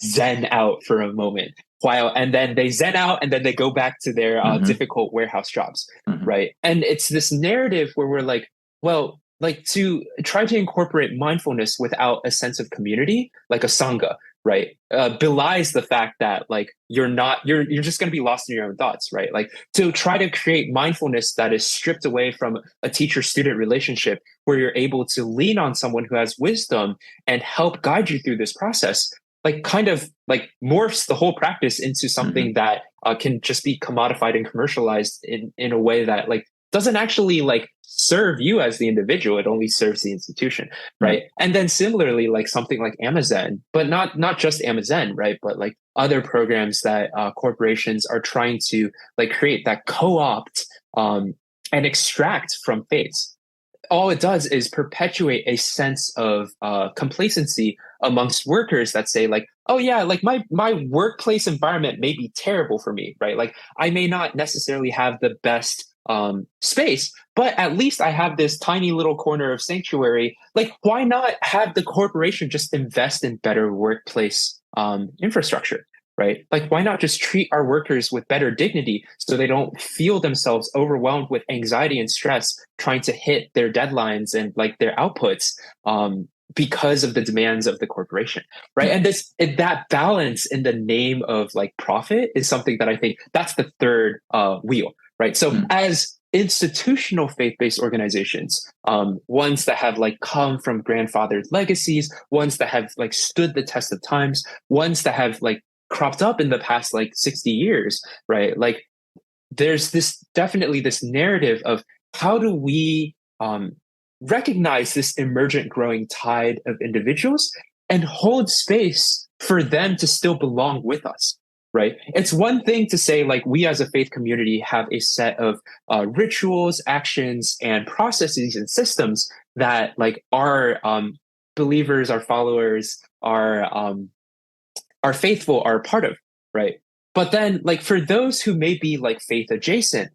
zen out for a moment and then they zen out and then they go back to their difficult warehouse jobs. Right. And it's this narrative where we're like, well, like to try to incorporate mindfulness without a sense of community, like a sangha, right, belies the fact that like you're just going to be lost in your own thoughts, right? Like to try to create mindfulness that is stripped away from a teacher-student relationship where you're able to lean on someone who has wisdom and help guide you through this process, like kind of like morphs the whole practice into something that can just be commodified and commercialized in a way that like doesn't actually like serve you as the individual. It only serves the institution, right? And then similarly, like something like Amazon, but not just Amazon, right? But like other programs that corporations are trying to like create that co-opt and extract from faiths. All it does is perpetuate a sense of complacency amongst workers that say like, oh yeah, like my workplace environment may be terrible for me, right? Like I may not necessarily have the best space, but at least I have this tiny little corner of sanctuary. Like, why not have the corporation just invest in better workplace infrastructure, right? Like, why not just treat our workers with better dignity so they don't feel themselves overwhelmed with anxiety and stress trying to hit their deadlines and like their outputs because of the demands of the corporation, right? And that balance in the name of like profit is something that I think that's the third wheel. Right. So as institutional faith-based organizations, ones that have like come from grandfathered legacies, ones that have like stood the test of times, ones that have like cropped up in the past like 60 years, right? Like there's definitely this narrative of how do we recognize this emergent growing tide of individuals and hold space for them to still belong with us. Right. It's one thing to say like we as a faith community have a set of rituals, actions, and processes and systems that like our believers, our followers, our faithful are a part of. Right. But then like for those who may be like faith adjacent,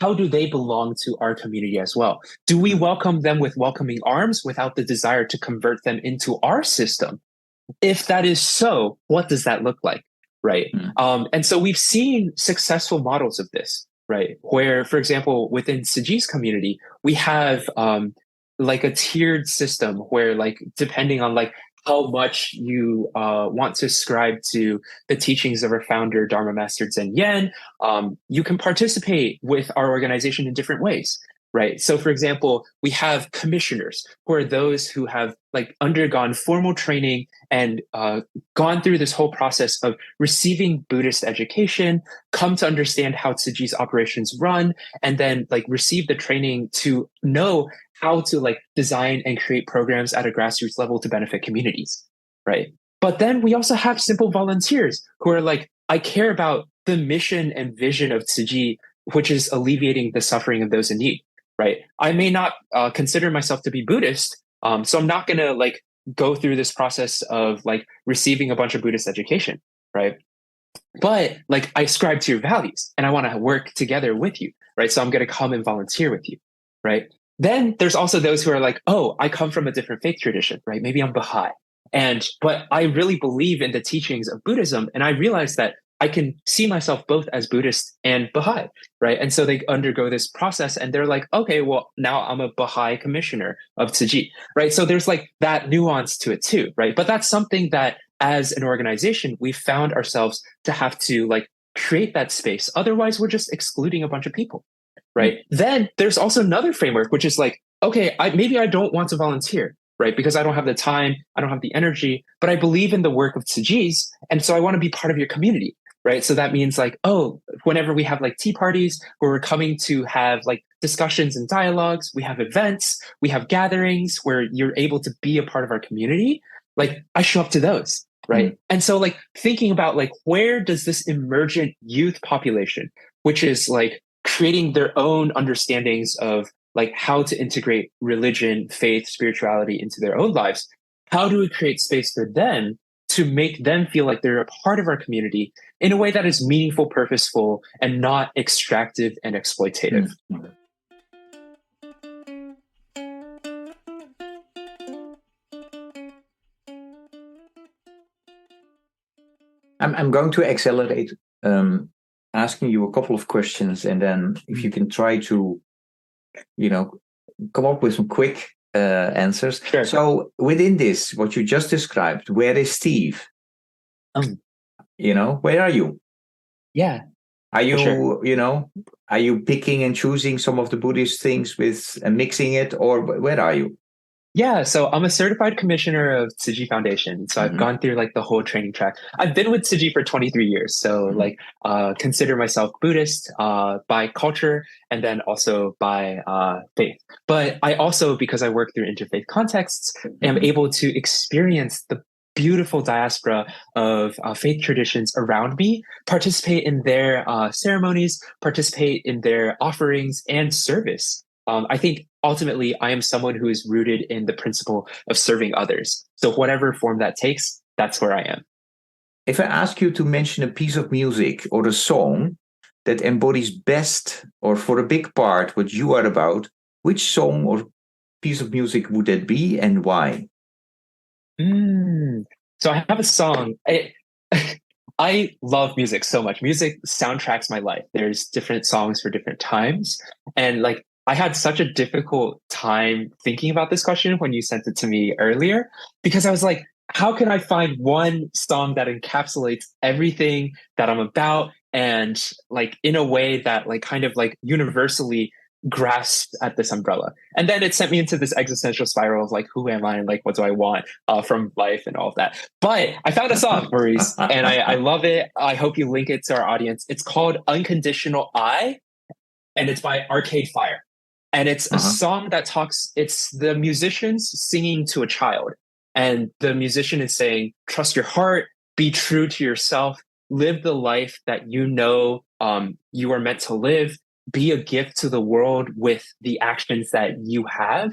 how do they belong to our community as well? Do we welcome them with welcoming arms without the desire to convert them into our system? If that is so, what does that look like? Right. And so we've seen successful models of this, right? Where, for example, within Tzu Chi's community, we have like a tiered system where like, depending on like how much you want to ascribe to the teachings of our founder, Dharma Master Zen Yen, you can participate with our organization in different ways. Right. So, for example, we have commissioners who are those who have like undergone formal training and gone through this whole process of receiving Buddhist education, come to understand how Tzu Chi's operations run, and then like receive the training to know how to like design and create programs at a grassroots level to benefit communities. Right. But then we also have simple volunteers who are like, I care about the mission and vision of Tzu Chi, which is alleviating the suffering of those in need. Right. I may not consider myself to be Buddhist. So I'm not going to like go through this process of like receiving a bunch of Buddhist education. Right. But like I ascribe to your values and I want to work together with you. Right. So I'm going to come and volunteer with you. Right. Then there's also those who are like, oh, I come from a different faith tradition. Right. Maybe I'm Baha'i. But I really believe in the teachings of Buddhism. And I realize that I can see myself both as Buddhist and Baha'i, right? And so they undergo this process and they're like, okay, well, now I'm a Baha'i commissioner of Tzu Chi, right? So there's like that nuance to it too, right? But that's something that as an organization, we found ourselves to have to like create that space. Otherwise, we're just excluding a bunch of people, right? Then there's also another framework, which is like, okay, maybe I don't want to volunteer, right? Because I don't have the time, I don't have the energy, but I believe in the work of Tzu Chi's, and so I want to be part of your community, right? So that means like, oh, whenever we have like tea parties where we're coming to have like discussions and dialogues, we have events, we have gatherings where you're able to be a part of our community, like I show up to those, right? And so like thinking about like where does this emergent youth population, which is like creating their own understandings of like how to integrate religion, faith, spirituality into their own lives, how do we create space for them to make them feel like they're a part of our community in a way that is meaningful, purposeful, and not extractive and exploitative? I'm going to accelerate, asking you a couple of questions, and then if you can try to, come up with some quick answers. Sure. So within this, what you just described, where is Steve? Where are you? Yeah. Are you, sure. Are you picking and choosing some of the Buddhist things with and mixing it, or where are you? Yeah, so I'm a certified commissioner of Tzu Chi Foundation. So I've gone through like the whole training track. I've been with Tzu Chi for 23 years. So like consider myself Buddhist by culture and then also by faith. But I also, because I work through interfaith contexts, am able to experience the beautiful diaspora of faith traditions around me, participate in their ceremonies, participate in their offerings and service. I think ultimately I am someone who is rooted in the principle of serving others. So whatever form that takes, that's where I am. If I ask you to mention a piece of music or a song that embodies best or for a big part what you are about, which song or piece of music would that be and why? So I have a song. I love music so much. Music soundtracks my life. There's different songs for different times. And like I had such a difficult time thinking about this question when you sent it to me earlier, because I was like, how can I find one song that encapsulates everything that I'm about and like in a way that like kind of like universally grasp at this umbrella? And then it sent me into this existential spiral of like, who am I and like, what do I want from life and all of that. But I found a song, Maurice, and I love it. I hope you link it to our audience. It's called Unconditional I, and it's by Arcade Fire. And it's a song that talks, it's the musicians singing to a child. And the musician is saying, trust your heart, be true to yourself, live the life that you know you are meant to live, be a gift to the world with the actions that you have,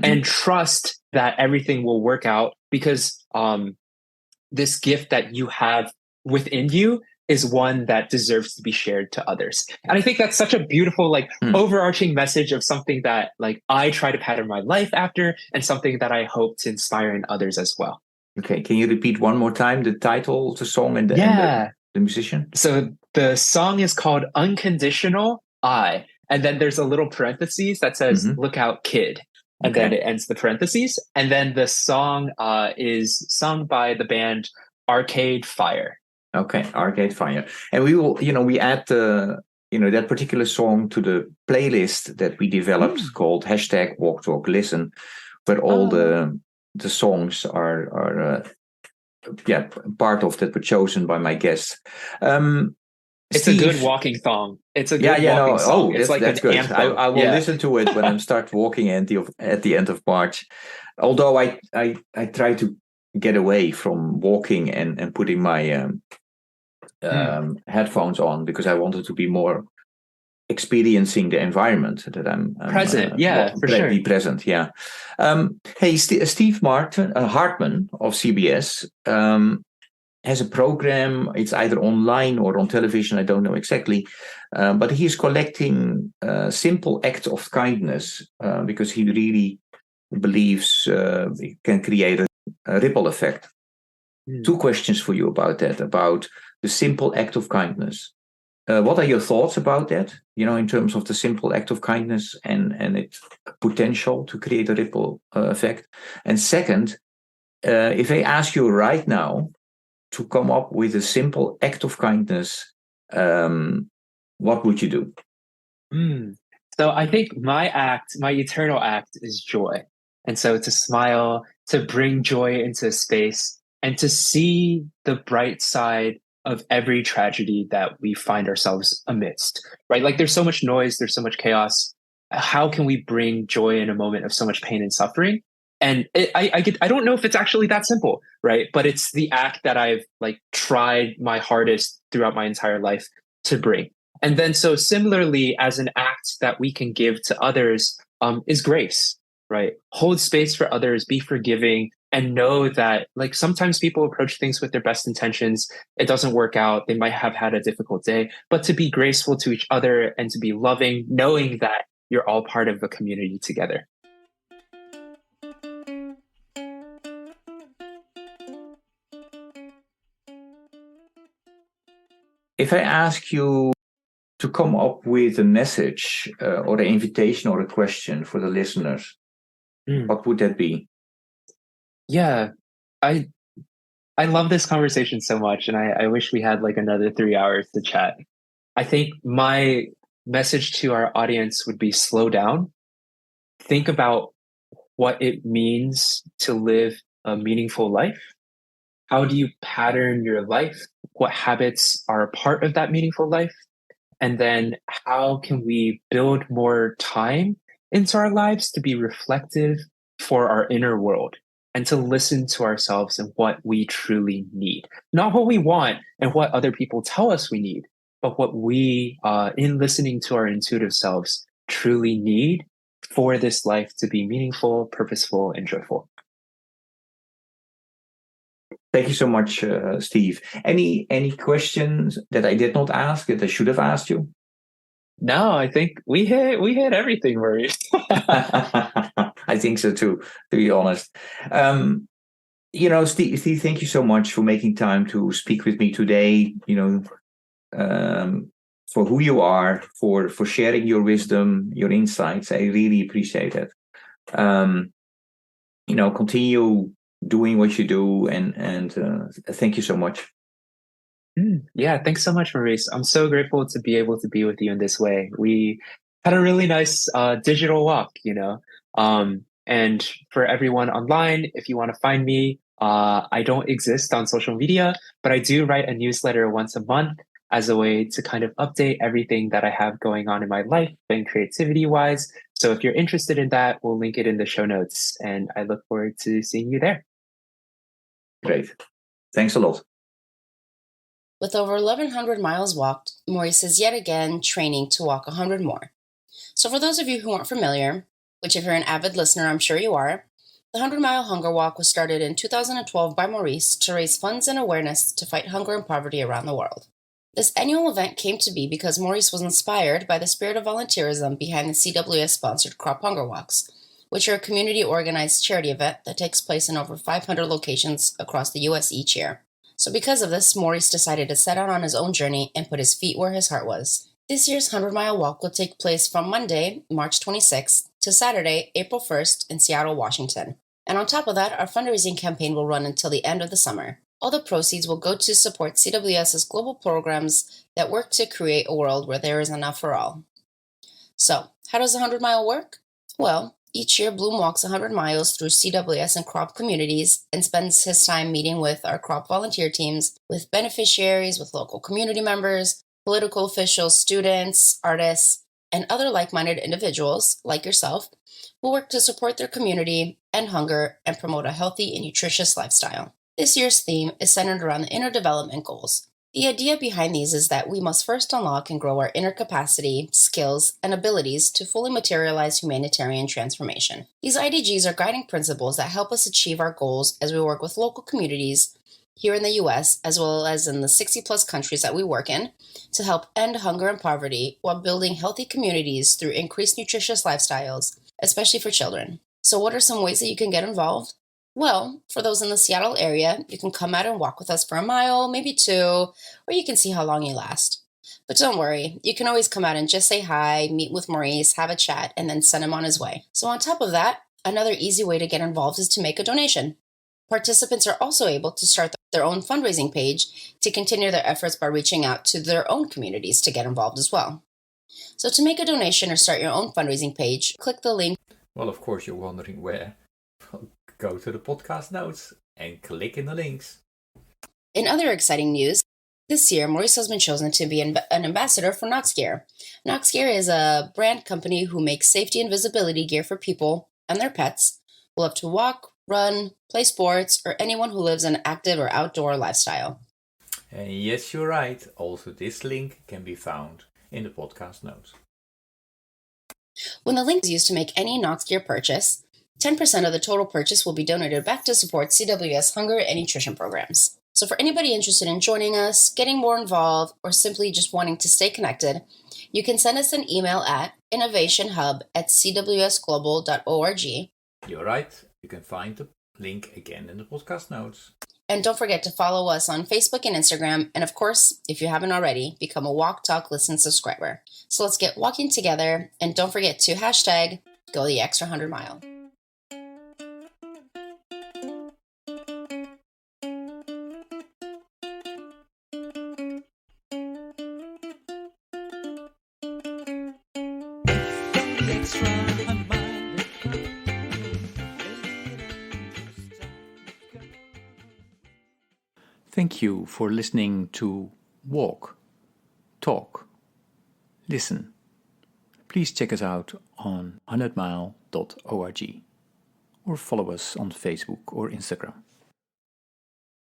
and trust that everything will work out because this gift that you have within you is one that deserves to be shared to others. And I think that's such a beautiful, like, overarching message of something that, like, I try to pattern my life after and something that I hope to inspire in others as well. Okay, can you repeat one more time the title, the song, and the musician? So the song is called Unconditional I. And then there's a little parentheses that says, look out, kid. And then it ends the parentheses. And then the song is sung by the band Arcade Fire. Okay, Arcade Fire. And we will, we add that particular song to the playlist that we developed called #WalkTalkListen, where all the songs are part of that were chosen by my guests. It's Steve, a good walking song. It's a good walking song. It's like that's an good. Anthem. I will listen to it when I start walking at the end of March. Although I try to get away from walking and putting my headphones on because I wanted to be more experiencing the environment that I'm present. For sure. Be present. Yeah. Hey, Steve Hartman of CBS has a program. It's either online or on television. I don't know exactly, but he's collecting simple acts of kindness because he really believes it can create a ripple effect. 2 questions for you about that, about the simple act of kindness. What are your thoughts about that, in terms of the simple act of kindness and its potential to create a ripple effect? And second, if I ask you right now to come up with a simple act of kindness, what would you do? So I think my eternal act is joy. And so to smile to bring joy into a space and to see the bright side of every tragedy that we find ourselves amidst, right? Like there's so much noise, there's so much chaos. How can we bring joy in a moment of so much pain and suffering? And I don't know if it's actually that simple, right? But it's the act that I've like tried my hardest throughout my entire life to bring. And then so similarly, as an act that we can give to others, is grace, right? Hold space for others, be forgiving, and know that like sometimes people approach things with their best intentions. It doesn't work out. They might have had a difficult day, but to be graceful to each other and to be loving, knowing that you're all part of a community together. If I ask you to come up with a message or an invitation or a question for the listeners, what would that be? Yeah, I love this conversation so much, and I wish we had like another 3 hours to chat. I think my message to our audience would be slow down. Think about what it means to live a meaningful life. How do you pattern your life? What habits are a part of that meaningful life? And then how can we build more time into our lives to be reflective for our inner world and to listen to ourselves and what we truly need? Not what we want and what other people tell us we need, but what we, in listening to our intuitive selves, truly need for this life to be meaningful, purposeful, and joyful. Thank you so much, Steve. Any questions that I did not ask that I should have asked you? No, I think we hit everything, Maurice. I think so too, to be honest. Steve, thank you so much for making time to speak with me today. For who you are, for sharing your wisdom, your insights. I really appreciate it. Continue doing what you do, and thank you so much. Yeah, thanks so much, Maurice. I'm so grateful to be able to be with you in this way. We had a really nice digital walk, and for everyone online, if you want to find me, I don't exist on social media, but I do write a newsletter once a month as a way to kind of update everything that I have going on in my life and creativity wise. So if you're interested in that, we'll link it in the show notes, and I look forward to seeing you there. Great. Thanks a lot. With over 1,100 miles walked, Maurice is yet again training to walk 100 more. So for those of you who aren't familiar, which if you're an avid listener, I'm sure you are, the 100-Mile Hunger Walk was started in 2012 by Maurice to raise funds and awareness to fight hunger and poverty around the world. This annual event came to be because Maurice was inspired by the spirit of volunteerism behind the CWS-sponsored Crop Hunger Walks, which are a community-organized charity event that takes place in over 500 locations across the U.S. each year. So because of this, Maurice decided to set out on his own journey and put his feet where his heart was. This year's 100-Mile Walk will take place from Monday, March 26th, to Saturday, April 1st in Seattle, Washington. And on top of that, our fundraising campaign will run until the end of the summer. All the proceeds will go to support CWS's global programs that work to create a world where there is enough for all. So, how does the 100-Mile work? Well, each year, Bloom walks 100 miles through CWS and crop communities and spends his time meeting with our crop volunteer teams, with beneficiaries, with local community members, political officials, students, artists, and other like-minded individuals, like yourself, who work to support their community, end hunger, and promote a healthy and nutritious lifestyle. This year's theme is centered around the inner development goals. The idea behind these is that we must first unlock and grow our inner capacity, skills, and abilities to fully materialize humanitarian transformation. These IDGs are guiding principles that help us achieve our goals as we work with local communities here in the U.S., as well as in the 60-plus countries that we work in, to help end hunger and poverty while building healthy communities through increased nutritious lifestyles, especially for children. So what are some ways that you can get involved? Well, for those in the Seattle area, you can come out and walk with us for a mile, maybe 2, or you can see how long you last. But don't worry, you can always come out and just say hi, meet with Maurice, have a chat, and then send him on his way. So on top of that, another easy way to get involved is to make a donation. Participants are also able to start their own fundraising page to continue their efforts by reaching out to their own communities to get involved as well. So to make a donation or start your own fundraising page, click the link. Well, of course, you're wondering where. go to the podcast notes and click in the links. In other exciting news, this year Maurice has been chosen to be an ambassador for Knox Gear. Knox Gear is a brand company who makes safety and visibility gear for people and their pets who love to walk, run, play sports, or anyone who lives an active or outdoor lifestyle. And yes, you're right. Also, this link can be found in the podcast notes. When the link is used to make any Knox Gear purchase, 10% of the total purchase will be donated back to support CWS hunger and nutrition programs. So for anybody interested in joining us, getting more involved, or simply just wanting to stay connected, you can send us an email at innovationhub@cwsglobal.org. You're right. You can find the link again in the podcast notes. And don't forget to follow us on Facebook and Instagram. And of course, if you haven't already, become a Walk, Talk, Listen subscriber. So let's get walking together. And don't forget to #go the extra 100 mile. Thank you for listening to Walk, Talk, Listen. Please check us out on 100mile.org or follow us on Facebook or Instagram.